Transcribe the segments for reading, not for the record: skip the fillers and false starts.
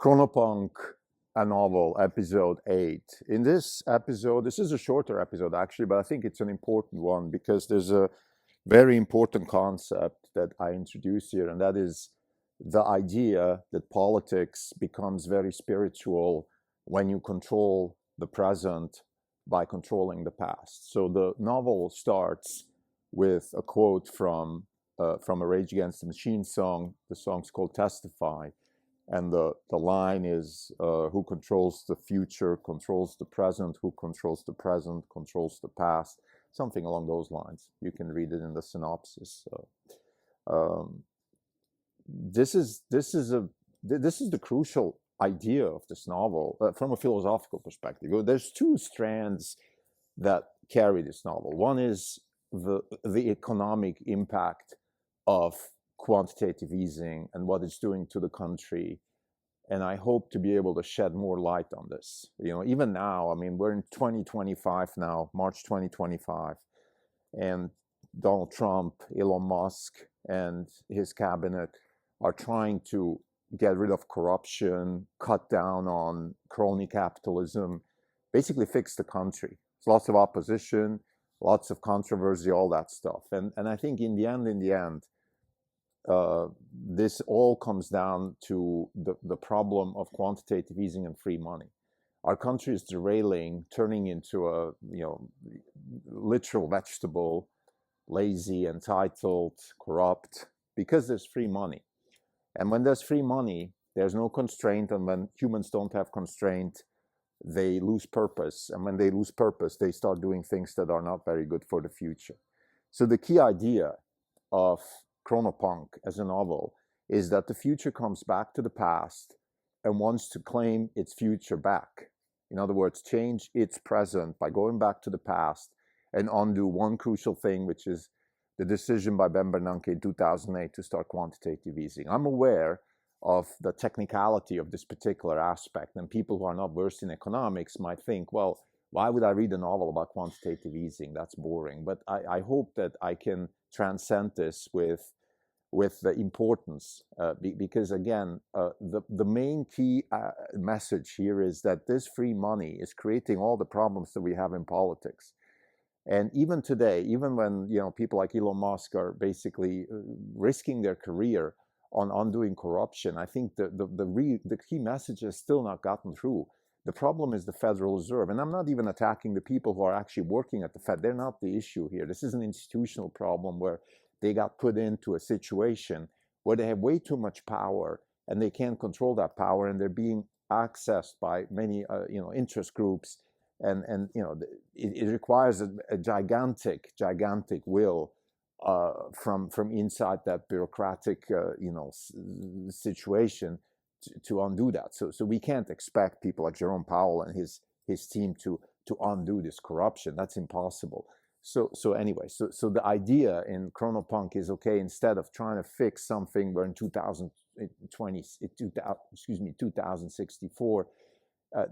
Chronopunk, a novel, episode 8. In this episode, this is a shorter episode actually, but I think it's an important one because there's a very important concept that I introduce here, and that is the idea that politics becomes very spiritual when you control the present by controlling the past. So the novel starts with a quote from a Rage Against the Machine song. The song's called Testify. And the line is, who controls the future controls the present, who controls the present controls the past, something along those lines. You can read it in the synopsis. This is the crucial idea of this novel from a philosophical perspective. There's two strands that carry this novel. One is the economic impact of quantitative easing and what it's doing to the country. And I hope to be able to shed more light on this. Even now, I mean, we're in 2025 now, March 2025, and Donald Trump, Elon Musk, and his cabinet are trying to get rid of corruption, cut down on crony capitalism, basically fix the country. There's lots of opposition, lots of controversy, all that stuff. And I think in the end, this all comes down to the problem of quantitative easing and free money. Our country is derailing, turning into a literal vegetable, lazy, entitled, corrupt, because there's free money. And when there's free money, there's no constraint, and when humans don't have constraint, they lose purpose. And when they lose purpose, they start doing things that are not very good for the future. So the key idea of Chronopunk as a novel is that the future comes back to the past and wants to claim its future back. In other words, change its present by going back to the past and undo one crucial thing, which is the decision by Ben Bernanke in 2008 to start quantitative easing. I'm aware of the technicality of this particular aspect, and people who are not versed in economics might think, well, why would I read a novel about quantitative easing? That's boring. But I hope that I can transcend this with the importance, because again, the main key message here is that this free money is creating all the problems that we have in politics. And even today, even when people like Elon Musk are basically risking their career on undoing corruption, I think the key message has still not gotten through. The problem is the Federal Reserve. And I'm not even attacking the people who are actually working at the Fed. They're not the issue here. This is an institutional problem where they got put into a situation where they have way too much power and they can't control that power, and they're being accessed by many interest groups, and it requires a gigantic will from inside that bureaucratic situation to undo that. So we can't expect people like Jerome Powell and his team to undo this corruption. That's impossible. So anyway, so the idea in Chronopunk is, okay, instead of trying to fix something where in 2064,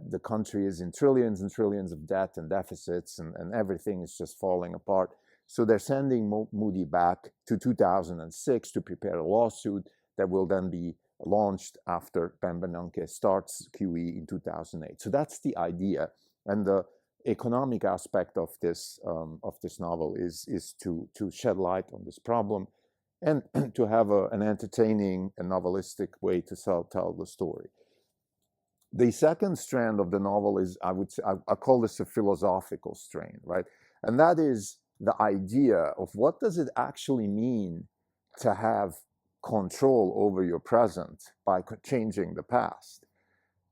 the country is in trillions and trillions of debt and deficits, and everything is just falling apart. So they're sending Moody back to 2006 to prepare a lawsuit that will then be launched after Ben Bernanke starts QE in 2008. So that's the idea. And the economic aspect of this novel is to shed light on this problem and to have an entertaining and novelistic way to tell the story. The second strand of the novel is, I call this a philosophical strain, right? And that is the idea of what does it actually mean to have control over your present by changing the past.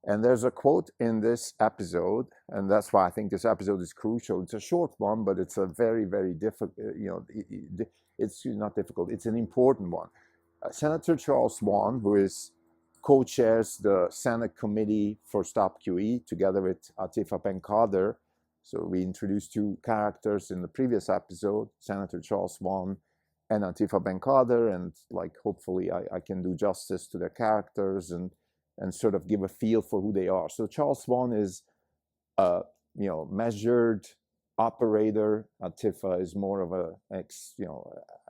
And there's a quote in this episode, and that's why I think this episode is crucial. It's a short one, but it's a very, very difficult, it's not difficult, it's an important one. Senator Charles Swan, who co-chairs the Senate Committee for Stop QE together with Atifa Benkader. So we introduced two characters in the previous episode, Senator Charles Swan and Atifa Benkader, and hopefully I can do justice to their characters and sort of give a feel for who they are. So Charles Swan is a measured operator. Atifa is more of a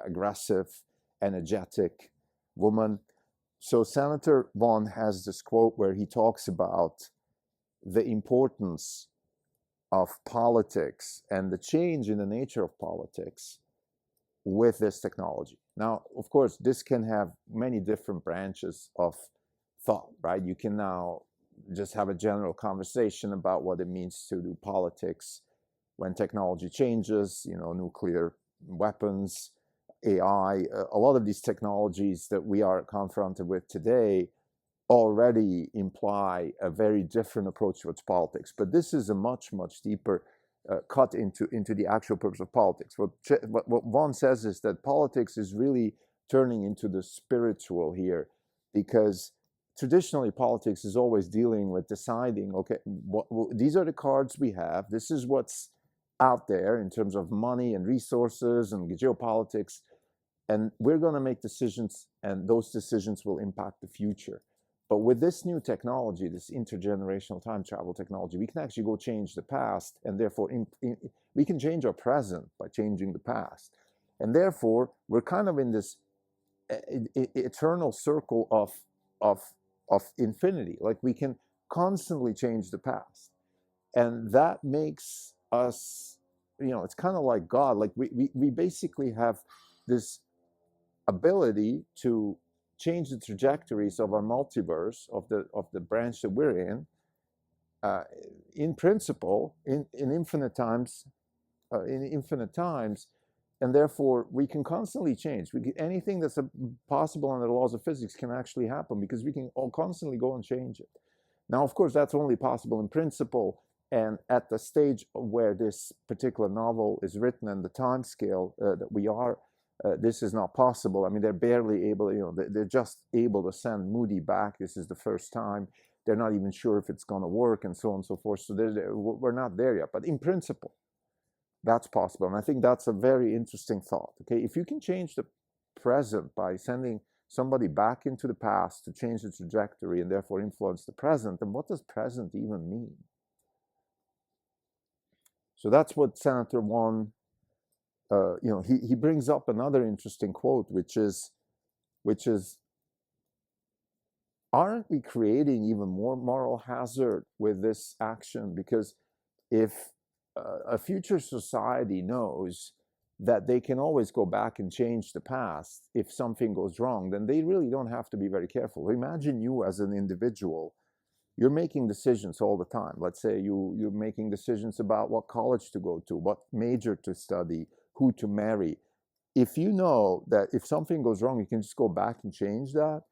aggressive, energetic woman. So Senator Vaughan has this quote where he talks about the importance of politics and the change in the nature of politics with this technology. Now, of course, this can have many different branches of thought, right? You can now just have a general conversation about what it means to do politics when technology changes, nuclear weapons, AI, a lot of these technologies that we are confronted with today already imply a very different approach towards politics. But this is a much, much deeper cut into the actual purpose of politics. What Vaughan says is that politics is really turning into the spiritual here, because traditionally politics is always dealing with deciding, okay, these are the cards we have, this is what's out there in terms of money and resources and geopolitics, and we're going to make decisions, and those decisions will impact the future. But with this new technology, this intergenerational time travel technology, we can actually go change the past, and therefore we can change our present by changing the past. And therefore, we're kind of in this eternal circle of infinity. Like, we can constantly change the past. And that makes us, it's kind of like God. Like, we basically have this ability to change the trajectories of our multiverse, of the branch that we're in principle, in infinite times, and therefore we can constantly change. Anything that's possible under the laws of physics can actually happen, because we can all constantly go and change it. Now, of course, that's only possible in principle, and at the stage where this particular novel is written and the time scale that we are, this is not possible. I mean, they're barely able, they're just able to send Moody back. This is the first time. They're not even sure if it's going to work, and so on and so forth. So we're not there yet. But in principle, that's possible. And I think that's a very interesting thought. Okay, if you can change the present by sending somebody back into the past to change the trajectory and therefore influence the present, then what does present even mean? So that's what Senator Vaughan, he brings up another interesting quote, which is, aren't we creating even more moral hazard with this action? Because if a future society knows that they can always go back and change the past if something goes wrong, then they really don't have to be very careful. Imagine you as an individual. You're making decisions all the time. Let's say you're making decisions about what college to go to, what major to study, who to marry. If you know that if something goes wrong, you can just go back and change that,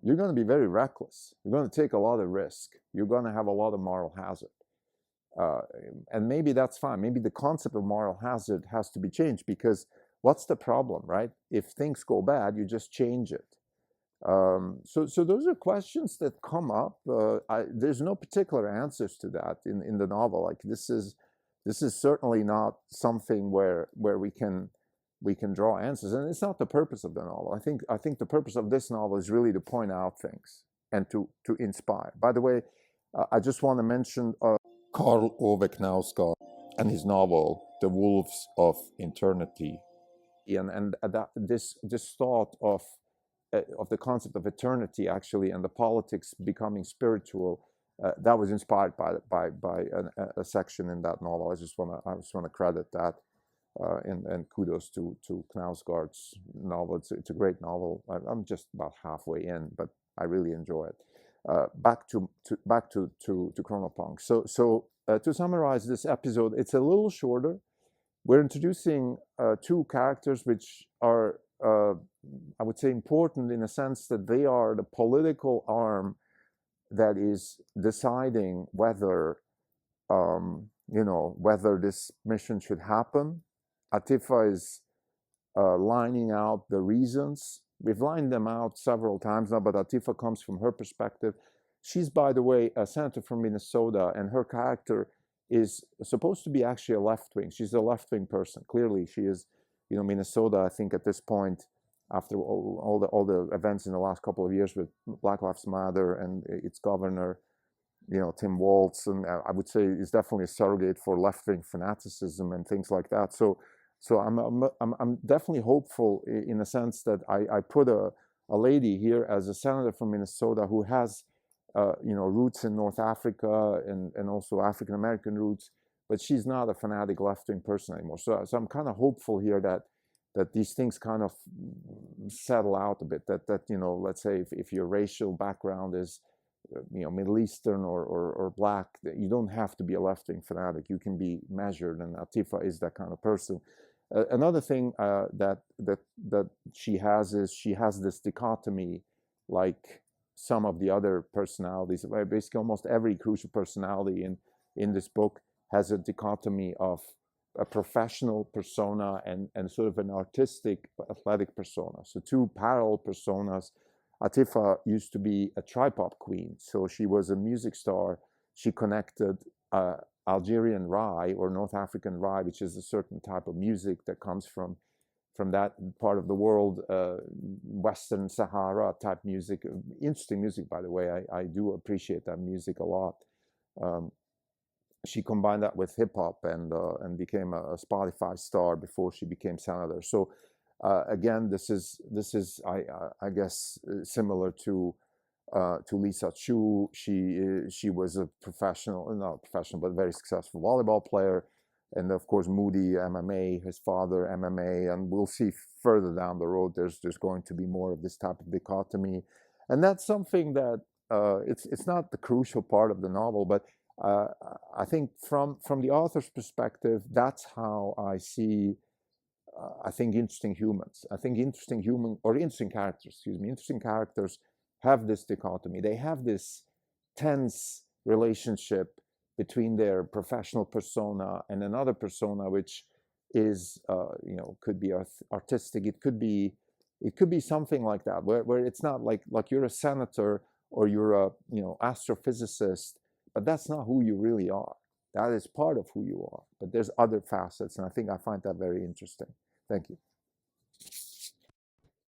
you're going to be very reckless. You're going to take a lot of risk. You're going to have a lot of moral hazard. And maybe that's fine. Maybe the concept of moral hazard has to be changed, because what's the problem, right? If things go bad, you just change it. So those are questions that come up. There's no particular answers to that in the novel. Like, this is certainly not something where we can draw answers, and it's not the purpose of the novel. I think the purpose of this novel is really to point out things and to inspire. By the way, I just want to mention Karl Ove Knausgaard and his novel The Wolves of Eternity, and that this thought of the concept of eternity, actually, and the politics becoming spiritual, that was inspired by a section in that novel. I just want to credit that, and kudos to Knausgaard's novel. It's a great novel. I'm just about halfway in, but I really enjoy it. Back to Chronopunk. So to summarize this episode, it's a little shorter. We're introducing two characters which are, I would say, important in a sense that they are the political arm that is deciding whether, whether this mission should happen. Atifa is lining out the reasons. We've lined them out several times now, but Atifa comes from her perspective. She's, by the way, a senator from Minnesota, and her character is supposed to be actually a left-wing. She's a left-wing person. Clearly, she is. Minnesota, I think at this point, after all the events in the last couple of years with Black Lives Matter and its governor, Tim Walz, and I would say is definitely a surrogate for left-wing fanaticism and things like that. So I'm definitely hopeful in the sense that I put a lady here as a senator from Minnesota who has, roots in North Africa and also African American roots, but she's not a fanatic left-wing person anymore. So I'm kind of hopeful here that these things kind of settle out a bit. That let's say if your racial background is Middle Eastern or black, you don't have to be a left-wing fanatic. You can be measured, and Atifa is that kind of person. Another thing that she has is she has this dichotomy, like some of the other personalities. Basically, almost every crucial personality in this book has a dichotomy of a professional persona and sort of an artistic, athletic persona. So two parallel personas. Atifa used to be a tripop queen, so she was a music star. She connected Algerian Rai or North African Rai, which is a certain type of music that comes from that part of the world, Western Sahara type music. Interesting music, by the way. I do appreciate that music a lot. She combined that with hip hop and became a Spotify star before she became senator. So again, this is I guess similar to Lisa Chu. She was a not professional, but very successful volleyball player, and of course Moody MMA, his father MMA, and we'll see further down the road. There's going to be more of this type of dichotomy, and that's something that it's not the crucial part of the novel, but I think from the author's perspective, that's how I see. I think interesting humans. I think interesting characters. Interesting characters have this dichotomy. They have this tense relationship between their professional persona and another persona, which is, could be artistic. It could be something like that, where it's not like you're a senator or you're a astrophysicist, but that's not who you really are. That is part of who you are, but there's other facets, and I think I find that very interesting. Thank you.